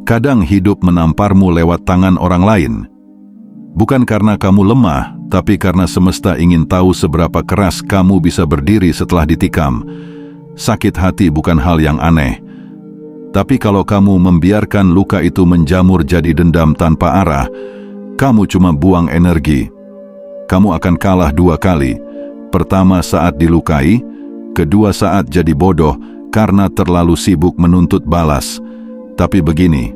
Kadang hidup menamparmu lewat tangan orang lain. Bukan karena kamu lemah, tapi karena semesta ingin tahu seberapa keras kamu bisa berdiri setelah ditikam. Sakit hati bukan hal yang aneh. Tapi kalau kamu membiarkan luka itu menjamur jadi dendam tanpa arah, kamu cuma buang energi. Kamu akan kalah 2 kali. Pertama saat dilukai, kedua saat jadi bodoh karena terlalu sibuk menuntut balas. Tapi begini,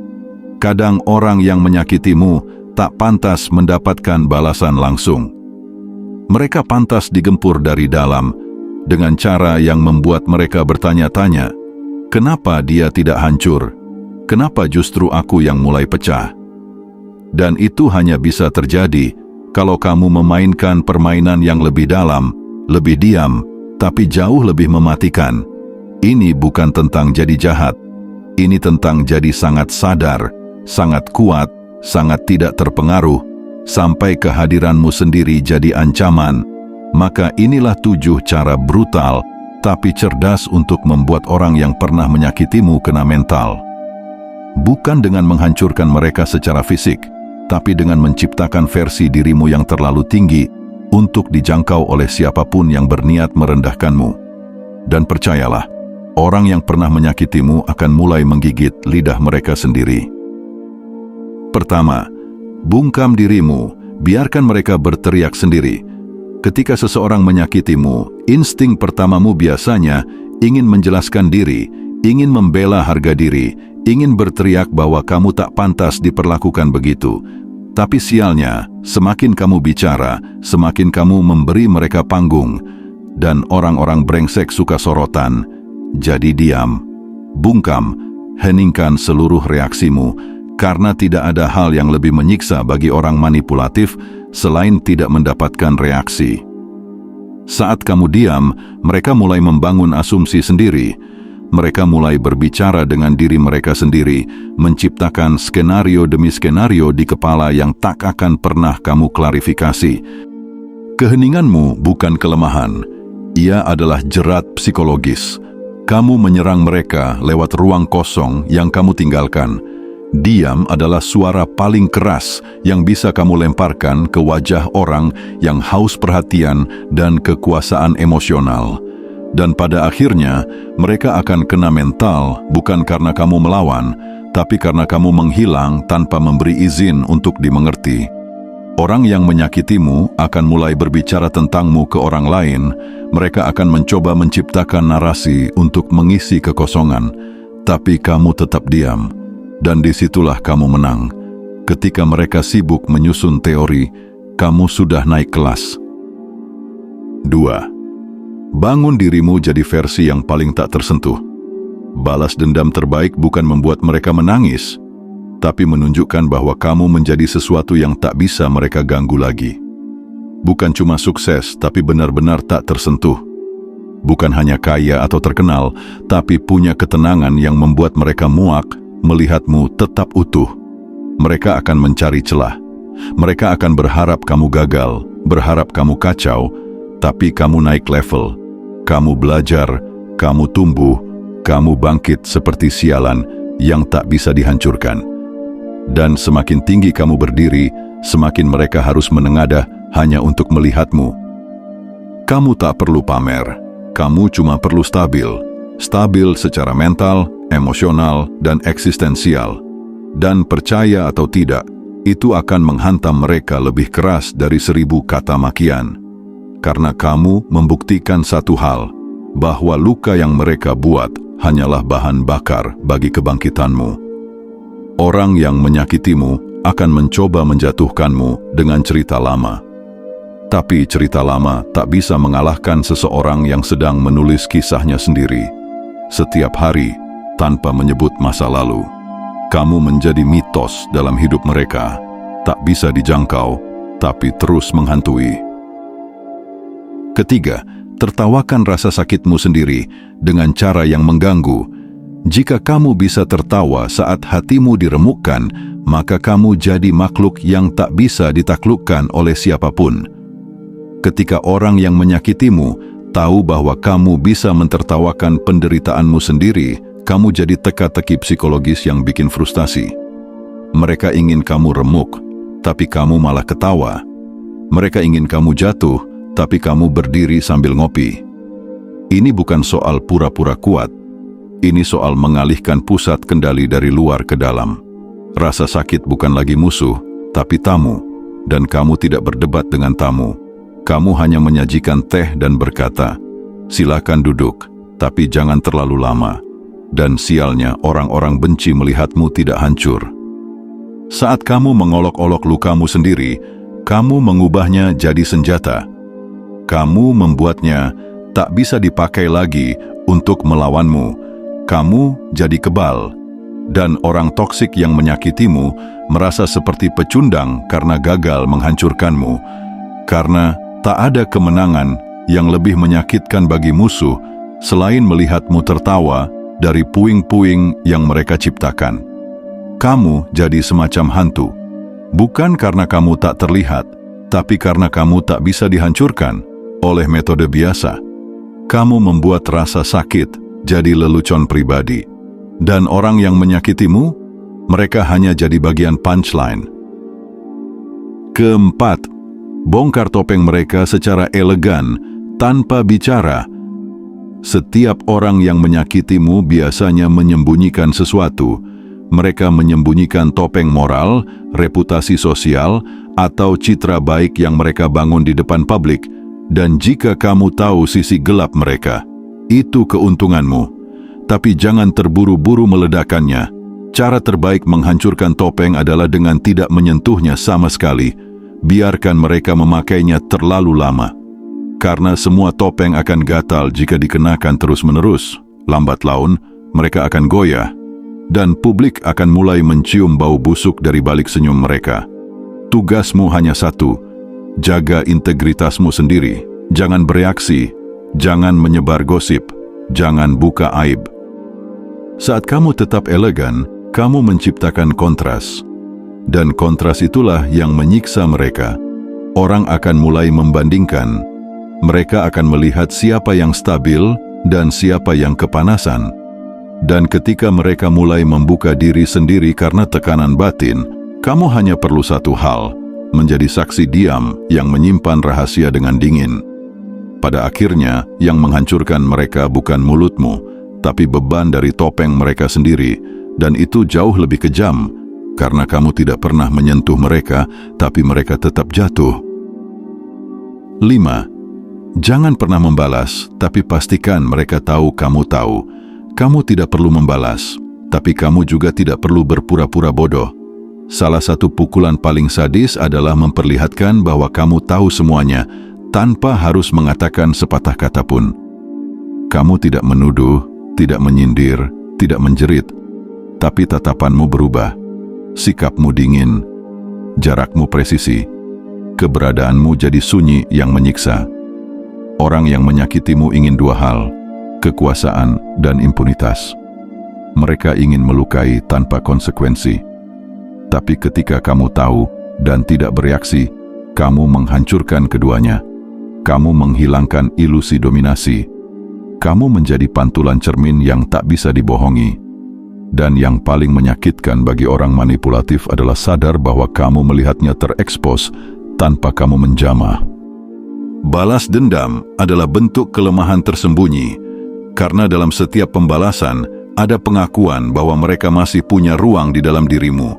kadang orang yang menyakitimu tak pantas mendapatkan balasan langsung. Mereka pantas digempur dari dalam, dengan cara yang membuat mereka bertanya-tanya, kenapa dia tidak hancur? Kenapa justru aku yang mulai pecah? Dan itu hanya bisa terjadi kalau kamu memainkan permainan yang lebih dalam, lebih diam, tapi jauh lebih mematikan. Ini bukan tentang jadi jahat. Ini tentang jadi sangat sadar, sangat kuat, sangat tidak terpengaruh, sampai kehadiranmu sendiri jadi ancaman. Maka inilah 7 cara brutal, tapi cerdas untuk membuat orang yang pernah menyakitimu kena mental. Bukan dengan menghancurkan mereka secara fisik, tapi dengan menciptakan versi dirimu yang terlalu tinggi untuk dijangkau oleh siapapun yang berniat merendahkanmu. Dan percayalah, orang yang pernah menyakitimu akan mulai menggigit lidah mereka sendiri. Pertama, bungkam dirimu, biarkan mereka berteriak sendiri. Ketika seseorang menyakitimu, insting pertamamu biasanya ingin menjelaskan diri, ingin membela harga diri, ingin berteriak bahwa kamu tak pantas diperlakukan begitu. Tapi sialnya, semakin kamu bicara, semakin kamu memberi mereka panggung. Dan orang-orang brengsek suka sorotan. Jadi diam, bungkam, heningkan seluruh reaksimu, karena tidak ada hal yang lebih menyiksa bagi orang manipulatif selain tidak mendapatkan reaksi. Saat kamu diam, mereka mulai membangun asumsi sendiri. Mereka mulai berbicara dengan diri mereka sendiri, menciptakan skenario demi skenario di kepala yang tak akan pernah kamu klarifikasi. Keheninganmu bukan kelemahan, ia adalah jerat psikologis. Kamu menyerang mereka lewat ruang kosong yang kamu tinggalkan. Diam adalah suara paling keras yang bisa kamu lemparkan ke wajah orang yang haus perhatian dan kekuasaan emosional. Dan pada akhirnya, mereka akan kena mental bukan karena kamu melawan, tapi karena kamu menghilang tanpa memberi izin untuk dimengerti. Orang yang menyakitimu akan mulai berbicara tentangmu ke orang lain. Mereka akan mencoba menciptakan narasi untuk mengisi kekosongan, tapi kamu tetap diam. Dan disitulah kamu menang. Ketika mereka sibuk menyusun teori, kamu sudah naik kelas. 2. Bangun dirimu jadi versi yang paling tak tersentuh. Balas dendam terbaik bukan membuat mereka menangis, tapi menunjukkan bahwa kamu menjadi sesuatu yang tak bisa mereka ganggu lagi. Bukan cuma sukses, tapi benar-benar tak tersentuh. Bukan hanya kaya atau terkenal, tapi punya ketenangan yang membuat mereka muak melihatmu tetap utuh. Mereka akan mencari celah. Mereka akan berharap kamu gagal, berharap kamu kacau, tapi kamu naik level. Kamu belajar, kamu tumbuh, kamu bangkit seperti sialan yang tak bisa dihancurkan. Dan semakin tinggi kamu berdiri, semakin mereka harus menengadah hanya untuk melihatmu. Kamu tak perlu pamer, kamu cuma perlu stabil. Stabil secara mental, emosional, dan eksistensial. Dan percaya atau tidak, itu akan menghantam mereka lebih keras dari 1000 kata makian. Karena kamu membuktikan satu hal, bahwa luka yang mereka buat hanyalah bahan bakar bagi kebangkitanmu. Orang yang menyakitimu akan mencoba menjatuhkanmu dengan cerita lama. Tapi cerita lama tak bisa mengalahkan seseorang yang sedang menulis kisahnya sendiri. Setiap hari, tanpa menyebut masa lalu, kamu menjadi mitos dalam hidup mereka, tak bisa dijangkau, tapi terus menghantui. Ketiga, tertawakan rasa sakitmu sendiri dengan cara yang mengganggu. Jika kamu bisa tertawa saat hatimu diremukkan, maka kamu jadi makhluk yang tak bisa ditaklukkan oleh siapapun. Ketika orang yang menyakitimu tahu bahwa kamu bisa mentertawakan penderitaanmu sendiri, kamu jadi teka-teki psikologis yang bikin frustasi. Mereka ingin kamu remuk, tapi kamu malah ketawa. Mereka ingin kamu jatuh, tapi kamu berdiri sambil ngopi. Ini bukan soal pura-pura kuat. Ini soal mengalihkan pusat kendali dari luar ke dalam. Rasa sakit bukan lagi musuh, tapi tamu. Dan kamu tidak berdebat dengan tamu. Kamu hanya menyajikan teh dan berkata, "Silakan duduk, tapi jangan terlalu lama." Dan sialnya, orang-orang benci melihatmu tidak hancur. Saat kamu mengolok-olok lukamu sendiri, kamu mengubahnya jadi senjata. Kamu membuatnya tak bisa dipakai lagi untuk melawanmu. Kamu jadi kebal, dan orang toksik yang menyakitimu merasa seperti pecundang karena gagal menghancurkanmu. Karena tak ada kemenangan yang lebih menyakitkan bagi musuh selain melihatmu tertawa dari puing-puing yang mereka ciptakan. Kamu jadi semacam hantu, bukan karena kamu tak terlihat, tapi karena kamu tak bisa dihancurkan oleh metode biasa. Kamu membuat rasa sakit jadi lelucon pribadi, dan orang yang menyakitimu, mereka hanya jadi bagian punchline. Keempat, bongkar topeng mereka secara elegan, tanpa bicara. Setiap orang yang menyakitimu biasanya menyembunyikan sesuatu. Mereka menyembunyikan topeng moral, reputasi sosial, atau citra baik yang mereka bangun di depan publik. Dan jika kamu tahu sisi gelap mereka, itu keuntunganmu. Tapi jangan terburu-buru meledakannya. Cara terbaik menghancurkan topeng adalah dengan tidak menyentuhnya sama sekali. Biarkan mereka memakainya terlalu lama. Karena semua topeng akan gatal jika dikenakan terus-menerus. Lambat laun, mereka akan goyah. Dan publik akan mulai mencium bau busuk dari balik senyum mereka. Tugasmu hanya satu, jaga integritasmu sendiri. Jangan bereaksi, jangan menyebar gosip, jangan buka aib. Saat kamu tetap elegan, kamu menciptakan kontras. Dan kontras itulah yang menyiksa mereka. Orang akan mulai membandingkan. Mereka akan melihat siapa yang stabil dan siapa yang kepanasan. Dan ketika mereka mulai membuka diri sendiri karena tekanan batin, kamu hanya perlu satu hal, menjadi saksi diam yang menyimpan rahasia dengan dingin. Pada akhirnya, yang menghancurkan mereka bukan mulutmu, tapi beban dari topeng mereka sendiri, dan itu jauh lebih kejam, karena kamu tidak pernah menyentuh mereka, tapi mereka tetap jatuh. 5. Jangan pernah membalas, tapi pastikan mereka tahu kamu tahu. Kamu tidak perlu membalas, tapi kamu juga tidak perlu berpura-pura bodoh. Salah satu pukulan paling sadis adalah memperlihatkan bahwa kamu tahu semuanya, tanpa harus mengatakan sepatah kata pun. Kamu tidak menuduh, tidak menyindir, tidak menjerit, tapi tatapanmu berubah. Sikapmu dingin, jarakmu presisi, keberadaanmu jadi sunyi yang menyiksa. Orang yang menyakitimu ingin dua hal, kekuasaan dan impunitas. Mereka ingin melukai tanpa konsekuensi. Tapi ketika kamu tahu dan tidak bereaksi, kamu menghancurkan keduanya. Kamu menghilangkan ilusi dominasi. Kamu menjadi pantulan cermin yang tak bisa dibohongi. Dan yang paling menyakitkan bagi orang manipulatif adalah sadar bahwa kamu melihatnya terekspos tanpa kamu menjamah. Balas dendam adalah bentuk kelemahan tersembunyi. Karena dalam setiap pembalasan, ada pengakuan bahwa mereka masih punya ruang di dalam dirimu.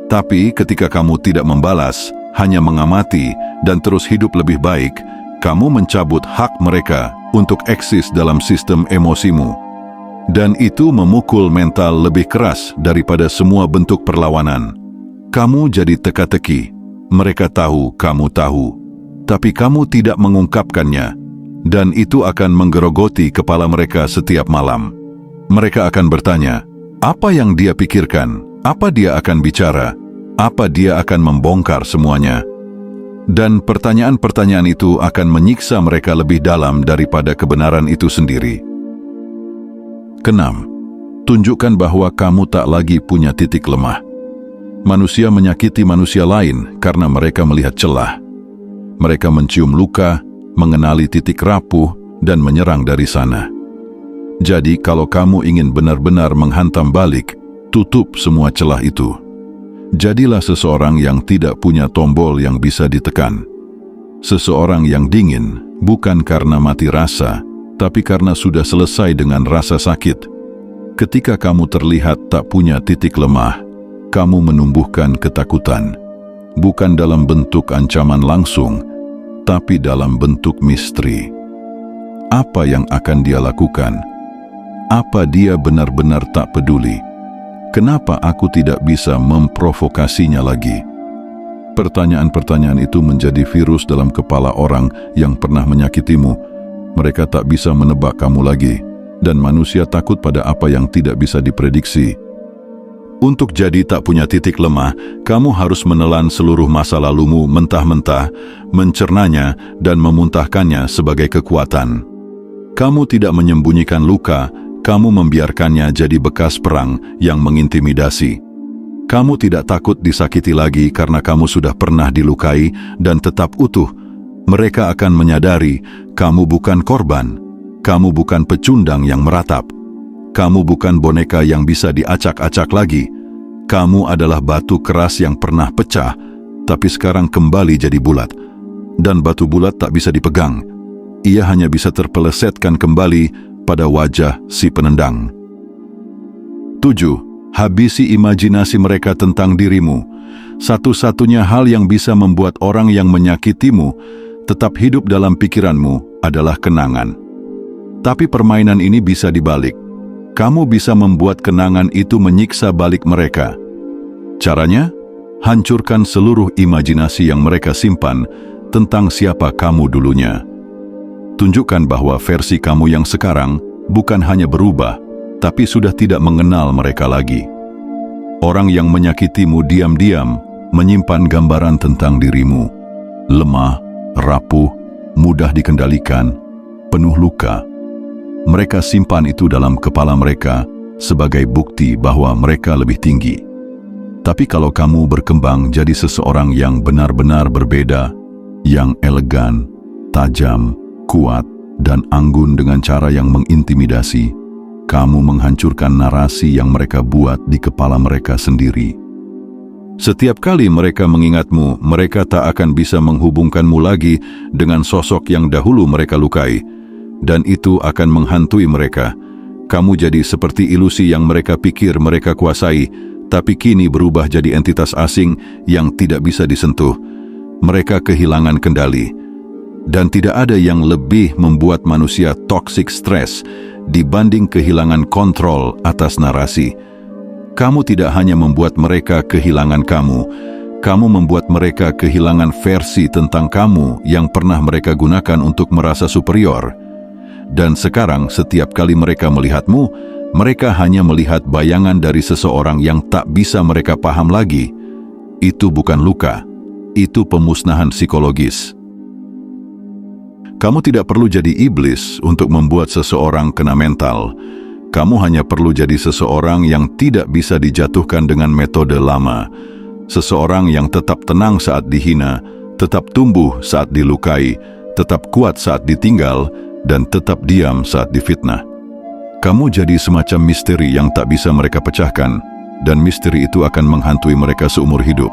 Tapi ketika kamu tidak membalas, hanya mengamati dan terus hidup lebih baik, kamu mencabut hak mereka untuk eksis dalam sistem emosimu. Dan itu memukul mental lebih keras daripada semua bentuk perlawanan. Kamu jadi teka-teki. Mereka tahu kamu tahu, tapi kamu tidak mengungkapkannya. Dan itu akan menggerogoti kepala mereka setiap malam. Mereka akan bertanya, apa yang dia pikirkan? Apa dia akan bicara? Apa dia akan membongkar semuanya? Dan pertanyaan-pertanyaan itu akan menyiksa mereka lebih dalam daripada kebenaran itu sendiri. 6. Tunjukkan bahwa kamu tak lagi punya titik lemah. Manusia menyakiti manusia lain karena mereka melihat celah. Mereka mencium luka, mengenali titik rapuh, dan menyerang dari sana. Jadi, kalau kamu ingin benar-benar menghantam balik, tutup semua celah itu. Jadilah seseorang yang tidak punya tombol yang bisa ditekan. Seseorang yang dingin, bukan karena mati rasa, tapi karena sudah selesai dengan rasa sakit. Ketika kamu terlihat tak punya titik lemah, kamu menumbuhkan ketakutan. Bukan dalam bentuk ancaman langsung, tapi dalam bentuk misteri. Apa yang akan dia lakukan? Apa dia benar-benar tak peduli? Kenapa aku tidak bisa memprovokasinya lagi? Pertanyaan-pertanyaan itu menjadi virus dalam kepala orang yang pernah menyakitimu. Mereka tak bisa menebak kamu lagi, dan manusia takut pada apa yang tidak bisa diprediksi. Untuk jadi tak punya titik lemah, kamu harus menelan seluruh masa lalumu mentah-mentah, mencernanya dan memuntahkannya sebagai kekuatan. Kamu tidak menyembunyikan luka, kamu membiarkannya jadi bekas perang yang mengintimidasi. Kamu tidak takut disakiti lagi karena kamu sudah pernah dilukai dan tetap utuh. Mereka akan menyadari kamu bukan korban, kamu bukan pecundang yang meratap. Kamu bukan boneka yang bisa diacak-acak lagi. Kamu adalah batu keras yang pernah pecah, tapi sekarang kembali jadi bulat. Dan batu bulat tak bisa dipegang. Ia hanya bisa terpelesetkan kembali pada wajah si penendang. 7. Habisi imajinasi mereka tentang dirimu. Satu-satunya hal yang bisa membuat orang yang menyakitimu tetap hidup dalam pikiranmu adalah kenangan. Tapi permainan ini bisa dibalik. Kamu bisa membuat kenangan itu menyiksa balik mereka. Caranya? Hancurkan seluruh imajinasi yang mereka simpan tentang siapa kamu dulunya. Tunjukkan bahwa versi kamu yang sekarang bukan hanya berubah, tapi sudah tidak mengenal mereka lagi. Orang yang menyakitimu diam-diam menyimpan gambaran tentang dirimu. Lemah, rapuh, mudah dikendalikan, penuh luka. Mereka simpan itu dalam kepala mereka sebagai bukti bahwa mereka lebih tinggi. Tapi kalau kamu berkembang jadi seseorang yang benar-benar berbeda, yang elegan, tajam, kuat, dan anggun dengan cara yang mengintimidasi, kamu menghancurkan narasi yang mereka buat di kepala mereka sendiri. Setiap kali mereka mengingatmu, mereka tak akan bisa menghubungkanmu lagi dengan sosok yang dahulu mereka lukai, dan itu akan menghantui mereka. Kamu jadi seperti ilusi yang mereka pikir mereka kuasai, tapi kini berubah jadi entitas asing yang tidak bisa disentuh. Mereka kehilangan kendali. Dan tidak ada yang lebih membuat manusia toxic stress dibanding kehilangan kontrol atas narasi. Kamu tidak hanya membuat mereka kehilangan kamu membuat mereka kehilangan versi tentang kamu yang pernah mereka gunakan untuk merasa superior. Dan sekarang setiap kali mereka melihatmu, mereka hanya melihat bayangan dari seseorang yang tak bisa mereka paham lagi. Itu bukan luka, itu pemusnahan psikologis. Kamu tidak perlu jadi iblis untuk membuat seseorang kena mental. Kamu hanya perlu jadi seseorang yang tidak bisa dijatuhkan dengan metode lama. Seseorang yang tetap tenang saat dihina, tetap tumbuh saat dilukai, tetap kuat saat ditinggal, dan tetap diam saat difitnah. Kamu jadi semacam misteri yang tak bisa mereka pecahkan, dan misteri itu akan menghantui mereka seumur hidup.